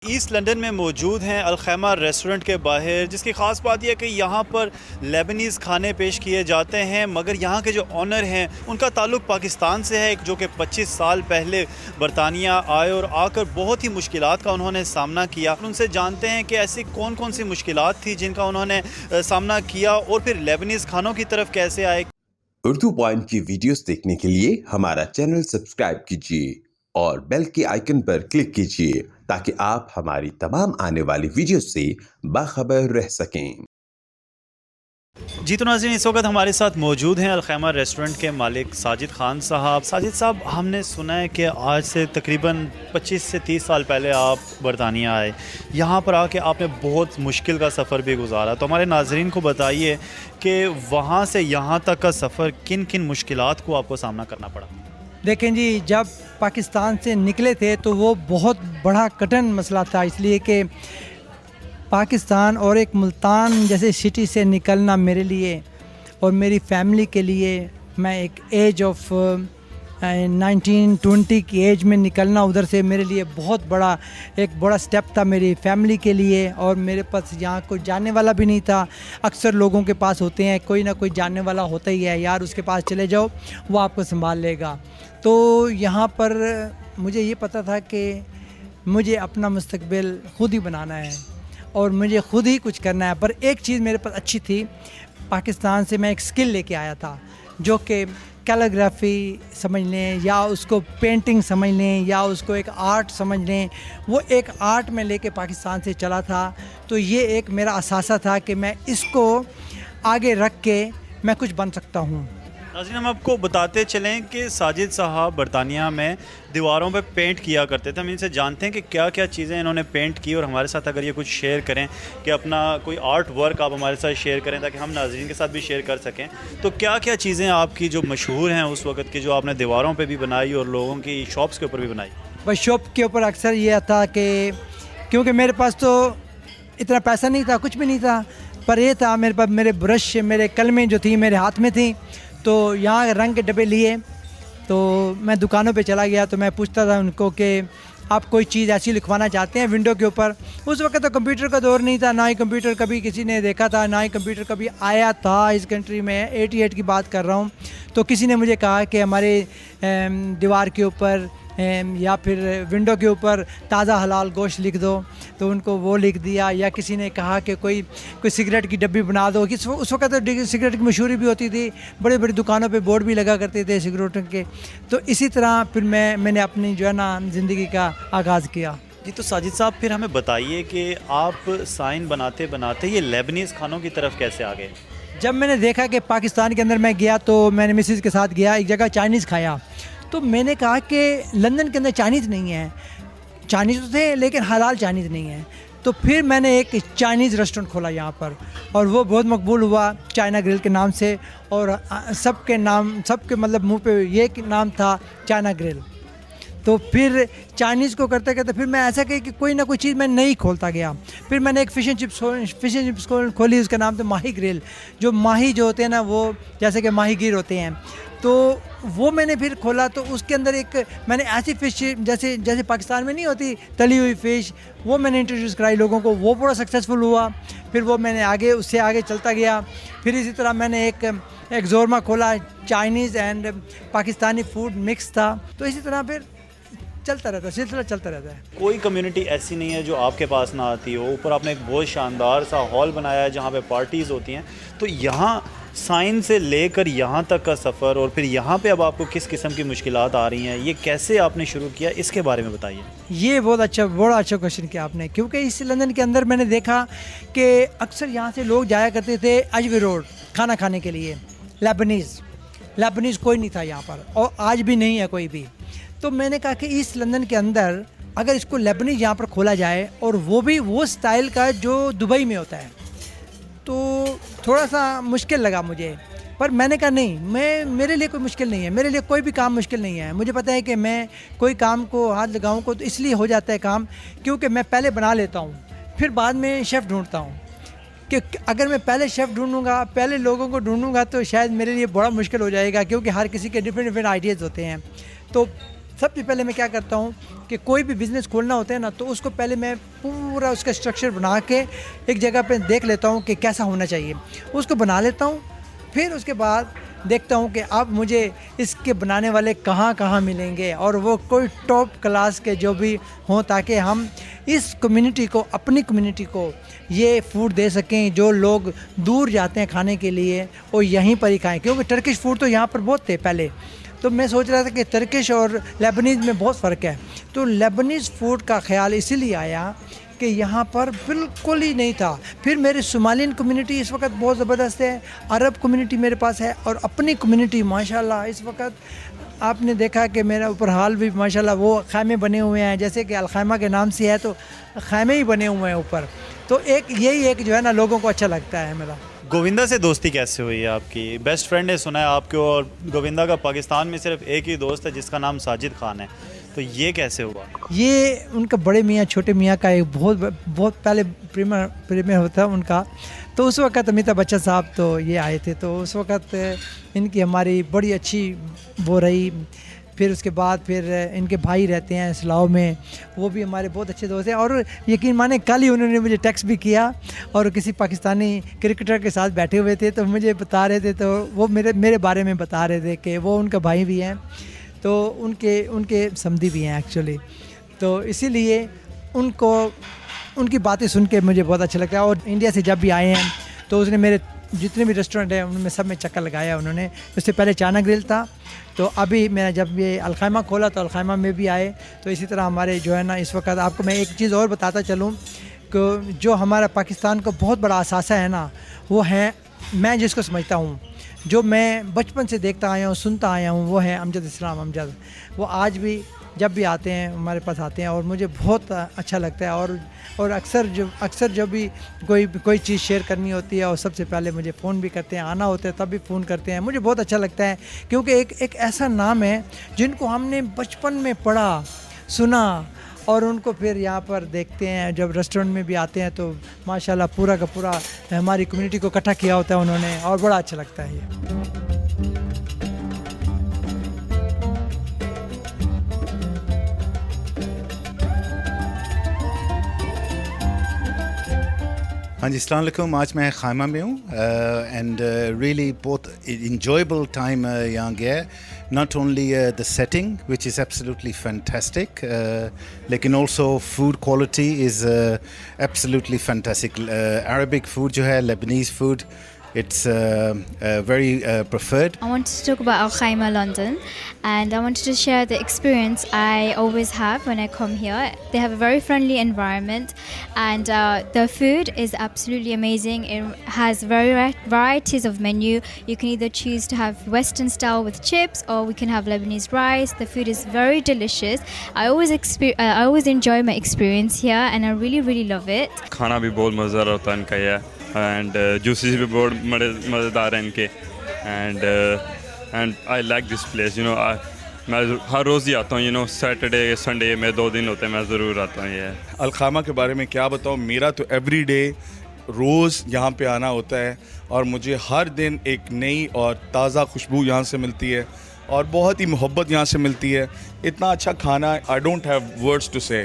Asset London میں موجود ہیں الخیمہ ریسٹورنٹ کے باہر، جس کی خاص بات یہ ہے کہ یہاں پر لیبنیز کھانے پیش کیے جاتے ہیں، مگر یہاں کے جو آنر ہیں ان کا تعلق پاکستان سے ہے، جو کہ 25 سال پہلے برطانیہ آئے اور آ کر بہت ہی مشکلات کا انہوں نے سامنا کیا۔ ان سے جانتے ہیں کہ ایسی کون کون سی مشکلات تھی جن کا انہوں نے سامنا کیا اور پھر لیبنیز کھانوں کی طرف کیسے آئے۔ اردو پوائنٹ کی ویڈیوز دیکھنے کے لیے ہمارا چینل سبسکرائب کیجیے اور بیل کے آئیکن پر کلک کیجیے تاکہ آپ ہماری تمام آنے والی ویڈیوز سے باخبر رہ سکیں۔ جی تو ناظرین، اس وقت ہمارے ساتھ موجود ہیں الخیمہ ریسٹورنٹ کے مالک ساجد خان صاحب۔ ساجد صاحب، ہم نے سنا ہے کہ آج سے تقریباً 25 سے 30 سال پہلے آپ برطانیہ آئے، یہاں پر آ کے آپ نے بہت مشکل کا سفر بھی گزارا، تو ہمارے ناظرین کو بتائیے کہ وہاں سے یہاں تک کا سفر کن کن مشکلات کو آپ کو سامنا کرنا پڑا۔ دیکھیں جی، جب پاکستان سے نکلے تھے تو وہ بہت بڑا کٹن مسئلہ تھا، اس لیے کہ پاکستان اور ایک ملتان جیسے سٹی سے نکلنا میرے لیے اور میری فیملی کے لیے، میں ایک ایج آف 19-20 کی ایج میں نکلنا ادھر سے میرے لیے بہت بڑا سٹیپ تھا میری فیملی کے لیے، اور میرے پاس یہاں کوئی جاننے والا بھی نہیں تھا۔ اکثر لوگوں کے پاس ہوتے ہیں کوئی نہ کوئی جاننے والا ہوتا ہی ہے، یار اس کے پاس چلے جاؤ وہ آپ کو سنبھال لے گا۔ تو یہاں پر مجھے یہ پتہ تھا کہ مجھے اپنا مستقبل خود ہی بنانا ہے اور مجھے خود ہی کچھ کرنا ہے۔ پر ایک چیز میرے پاس اچھی تھی، پاکستان سے میں ایک سکل لے کے آیا تھا، جو کہ کیلیگرافی سمجھ لیں یا اس کو پینٹنگ سمجھ لیں یا اس کو ایک آرٹ سمجھ لیں، وہ ایک آرٹ میں لے کے پاکستان سے چلا تھا۔ تو یہ ایک میرا اثاثہ تھا کہ میں اس کو آگے رکھ کے میں کچھ بن سکتا ہوں۔ ناظرین، ہم آپ کو بتاتے چلیں کہ ساجد صاحب برطانیہ میں دیواروں پہ پینٹ کیا کرتے تھے۔ ہم ان سے جانتے ہیں کہ کیا کیا چیزیں انہوں نے پینٹ کی، اور ہمارے ساتھ اگر یہ کچھ شیئر کریں کہ اپنا کوئی آرٹ ورک آپ ہمارے ساتھ شیئر کریں تاکہ ہم ناظرین کے ساتھ بھی شیئر کر سکیں، تو کیا کیا چیزیں آپ کی جو مشہور ہیں اس وقت کی، جو آپ نے دیواروں پہ بھی بنائی اور لوگوں کی شاپس کے اوپر بھی بنائی؟ بس شاپ کے اوپر اکثر یہ تھا کہ کیونکہ میرے پاس تو اتنا پیسہ نہیں تھا، کچھ بھی نہیں تھا، پر یہ تھا میرے پاس میرے برش، میرے قلمیں جو تھیں میرے ہاتھ میں تھیں، تو یہاں رنگ کے ڈبے لیے تو میں دکانوں پہ چلا گیا، تو میں پوچھتا تھا ان کو کہ آپ کوئی چیز ایسی لکھوانا چاہتے ہیں ونڈو کے اوپر۔ اس وقت تو کمپیوٹر کا دور نہیں تھا، نہ ہی کمپیوٹر کبھی کسی نے دیکھا تھا، نہ ہی کمپیوٹر کبھی آیا تھا اس کنٹری میں۔ 88 کی بات کر رہا ہوں۔ تو کسی نے مجھے کہا کہ ہمارے دیوار کے اوپر یا پھر ونڈو کے اوپر تازہ حلال گوشت لکھ دو، تو ان کو وہ لکھ دیا۔ یا کسی نے کہا کہ کوئی سگریٹ کی ڈبی بنا دو۔ اس وقت تو سگریٹ کی مشہوری بھی ہوتی تھی، بڑی بڑی دکانوں پہ بورڈ بھی لگا کرتے تھے سگریٹوں کے۔ تو اسی طرح پھر میں نے اپنی جو ہے نا زندگی کا آغاز کیا۔ جی تو ساجد صاحب، پھر ہمیں بتائیے کہ آپ سائن بناتے بناتے یہ لیبنیز کھانوں کی طرف کیسے آ گئے؟ جب میں نے دیکھا کہ پاکستان کے اندر میں گیا، تو میں نے مسز کے ساتھ گیا، ایک جگہ چائنیز کھایا، تو میں نے کہا کہ لندن کے اندر چائنیز نہیں ہے، چائنیز تو تھے لیکن حلال چائنیز نہیں ہے۔ تو پھر میں نے ایک چائنیز ریسٹورنٹ کھولا یہاں پر، اور وہ بہت مقبول ہوا چائنا گرل کے نام سے، اور سب کے مطلب منہ پہ یہ نام تھا چائنا گرل۔ تو پھر چائنیز کو کرتے کرتے پھر میں ایسا کہ کوئی نہ کوئی چیز میں نہیں کھولتا گیا۔ پھر میں نے ایک فش اینڈ چپس کھولی، اس کا نام تھا ماہی گرل۔ جو ماہی جو ہوتے ہیں نا، وہ جیسے کہ ماہی گیر ہوتے ہیں، تو وہ میں نے پھر کھولا۔ تو اس کے اندر ایک میں نے ایسی فش جیسے پاکستان میں نہیں ہوتی تلی ہوئی فش، وہ میں نے انٹروڈیوس کرائی لوگوں کو، وہ بڑا سکسیزفل ہوا۔ پھر وہ میں نے اس سے آگے چلتا گیا۔ پھر اسی طرح میں نے ایک زورما کھولا، Chinese and Pakistani food mix تھا۔ تو اسی طرح پھر چلتا رہتا ہے، سلسلہ چلتا رہتا ہے۔ کوئی کمیونٹی ایسی نہیں ہے جو آپ کے پاس نہ آتی ہو۔ اوپر آپ نے ایک بہت شاندار سا ہال بنایا ہے جہاں پہ پارٹیز ہوتی ہیں، تو یہاں سائن سے لے کر یہاں تک کا سفر، اور پھر یہاں پہ اب آپ کو کس قسم کی مشکلات آ رہی ہیں، یہ کیسے آپ نے شروع کیا، اس کے بارے میں بتائیے۔ یہ بہت بڑا اچھا کوشچن کیا آپ نے، کیونکہ اس لندن کے اندر میں نے دیکھا کہ اکثر یہاں سے لوگ جایا کرتے تھے ایجوی روڈ کھانا کھانے کے لیے، لیبنیز کوئی نہیں تھا یہاں پر، اور آج بھی نہیں ہے کوئی بھی۔ تو میں نے کہا کہ ایسٹ لندن کے اندر اگر اس کو لیبنیز یہاں پر کھولا جائے، اور وہ بھی وہ سٹائل کا جو دبئی میں ہوتا ہے، تو تھوڑا سا مشکل لگا مجھے۔ پر میں نے کہا نہیں، میرے لیے کوئی مشکل نہیں ہے، میرے لیے کوئی بھی کام مشکل نہیں ہے۔ مجھے پتہ ہے کہ میں کوئی کام کو ہاتھ لگاؤں کو تو اس لیے ہو جاتا ہے کام، کیونکہ میں پہلے بنا لیتا ہوں، پھر بعد میں شیف ڈھونڈتا ہوں۔ کہ اگر میں پہلے شیف ڈھونڈوں گا، پہلے لوگوں کو ڈھونڈوں گا، تو شاید میرے لیے بڑا مشکل ہو جائے گا، کیونکہ ہر کسی کے ڈفرینٹ آئیڈیاز ہوتے ہیں۔ تو سب سے پہلے میں کیا کرتا ہوں کہ کوئی بھی بزنس کھولنا ہوتا ہے نا تو اس کو پہلے میں پورا اس کا اسٹرکچر بنا کے ایک جگہ پہ دیکھ لیتا ہوں کہ کیسا ہونا چاہیے، اس کو بنا لیتا ہوں. پھر اس کے بعد دیکھتا ہوں کہ اب مجھے اس کے بنانے والے کہاں کہاں ملیں گے، اور وہ کوئی ٹاپ کلاس کے جو بھی ہوں، تاکہ ہم اس کمیونٹی کو، اپنی کمیونٹی کو یہ فوڈ دے سکیں. جو لوگ دور جاتے ہیں کھانے کے لیے وہ یہیں پر ہی کھائیں، کیونکہ ٹرکش فوڈ تو یہاں پر بہت تھے پہلے. تو میں سوچ رہا تھا کہ ترکش اور لیبنیز میں بہت فرق ہے، تو لیبنیز فوڈ کا خیال اسی لیے آیا کہ یہاں پر بالکل ہی نہیں تھا. پھر میری صومالین کمیونٹی اس وقت بہت زبردست ہے، عرب کمیونٹی میرے پاس ہے، اور اپنی کمیونٹی ماشاءاللہ اس وقت آپ نے دیکھا کہ میرا اوپر حال بھی ماشاءاللہ وہ خیمے بنے ہوئے ہیں، جیسے کہ الخیمہ کے نام سے ہے تو خیمے ہی بنے ہوئے ہیں اوپر. تو یہی ایک جو ہے نا لوگوں کو اچھا لگتا ہے میرا. گووندا سے دوستی کیسے ہوئی ہے آپ کی؟ بیسٹ فرینڈ ہے سنا ہے آپ کو، اور گووندا کا پاکستان میں صرف ایک ہی دوست ہے جس کا نام ساجد خان ہے، تو یہ کیسے ہوا؟ یہ ان کا بڑے میاں چھوٹے میاں کا ایک بہت پہلے پریمیئر ہوتا ہے ان کا. تو اس وقت امیتابھ بچن صاحب تو یہ آئے تھے، تو اس وقت ان کی ہماری بڑی اچھی وہ رہی. پھر اس کے بعد پھر ان کے بھائی رہتے ہیں اسلاؤ میں، وہ بھی ہمارے بہت اچھے دوست ہیں. اور یقین مانیں کل ہی انہوں نے مجھے ٹیکسٹ بھی کیا، اور کسی پاکستانی کرکٹر کے ساتھ بیٹھے ہوئے تھے تو مجھے بتا رہے تھے، تو وہ میرے بارے میں بتا رہے تھے کہ وہ ان کا بھائی بھی ہیں، تو ان کے سمدھی بھی ہیں ایکچولی. تو اسی لیے ان کی باتیں سن کے مجھے بہت اچھا لگتا ہے. اور انڈیا سے جب بھی آئے ہیں تو اس نے میرے جتنے بھی ریسٹورنٹ ہیں ان میں سب میں چکر لگایا انہوں نے. اس سے پہلے چائنا گرل تھا، تو ابھی میں نے جب یہ الخیمہ کھولا تو الخیمہ میں بھی آئے. تو اسی طرح ہمارے جو ہے نا اس وقت آپ کو میں ایک چیز اور بتاتا چلوں کہ جو ہمارا پاکستان کا بہت بڑا اثاثہ ہے نا، وہ ہے، میں جس کو سمجھتا ہوں، جو میں بچپن سے دیکھتا آیا ہوں، سنتا آیا ہوں، وہ ہے امجد اسلام امجد. وہ آج بھی جب بھی آتے ہیں ہمارے پاس آتے ہیں اور مجھے بہت اچھا لگتا ہے. اور اکثر جب بھی کوئی چیز شیئر کرنی ہوتی ہے اور سب سے پہلے مجھے فون بھی کرتے ہیں، آنا ہوتا ہے تب بھی فون کرتے ہیں. مجھے بہت اچھا لگتا ہے کیونکہ ایک ایسا نام ہے جن کو ہم نے بچپن میں پڑھا، سنا، اور ان کو پھر یہاں پر دیکھتے ہیں. جب ریسٹورنٹ میں بھی آتے ہیں تو ماشاءاللہ پورا کا پورا ہماری کمیونٹی کو اکٹھا کیا ہوتا ہے انہوں نے، اور بڑا اچھا لگتا ہے یہ. ہاں جی، السلام علیکم. آج میں خیمہ میں ہوں اینڈ ریئلی بہت انجوائبل ٹائم یہاں گیا ہے. Not only the setting which is absolutely fantastic لیکن also food quality is absolutely fantastic. Arabic food جو ہے، Lebanese food, it's very preferred. I wanted to talk about Al Khaimah London, and I wanted to share the experience I always have when I come here. They have a very friendly environment, and the food is absolutely amazing. It has varieties of menu. You can either choose to have Western style with chips, or we can have Lebanese rice. The food is very delicious. I always enjoy my experience here, and I really love it. کھانا بھی بہت مزیدار ہوتا ہے ان کا یہ، and juices بھی بہت مزیدار ہیں ان کے. And I like this place. میں ہر روز ہی آتا ہوں. سیٹرڈے سنڈے میں 2 دن ہوتے ہیں، میں ضرور آتا ہوں. یہ الخیمہ کے بارے میں کیا بتاؤں، میرا تو ایوری ڈے روز یہاں پہ آنا ہوتا ہے، اور مجھے ہر دن ایک نئی اور تازہ خوشبو یہاں سے ملتی ہے، اور بہت ہی محبت یہاں سے ملتی ہے. اتنا اچھا کھانا، I don't have words to سے.